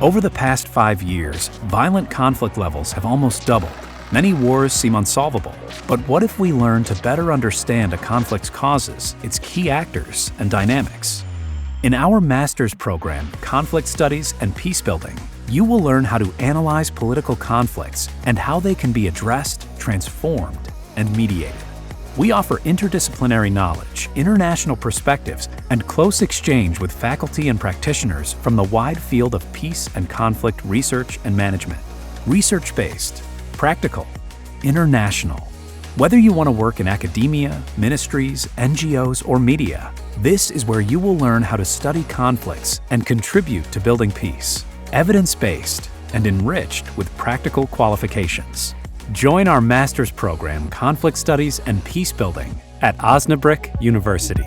Over the past 5 years, violent conflict levels have almost doubled. Many wars seem unsolvable, but what if we learn to better understand a conflict's causes, its key actors, and dynamics? In our master's program, Conflict Studies and Peacebuilding, you will learn how to analyze political conflicts and how they can be addressed, transformed, and mediated. We offer interdisciplinary knowledge, international perspectives, and close exchange with faculty and practitioners from the wide field of peace and conflict research and management. Research-based, practical, international. Whether you want to work in academia, ministries, NGOs, or media, this is where you will learn how to study conflicts and contribute to building peace. Evidence-based and enriched with practical qualifications. Join our master's program, Conflict Studies and Peacebuilding, at Osnabrück University.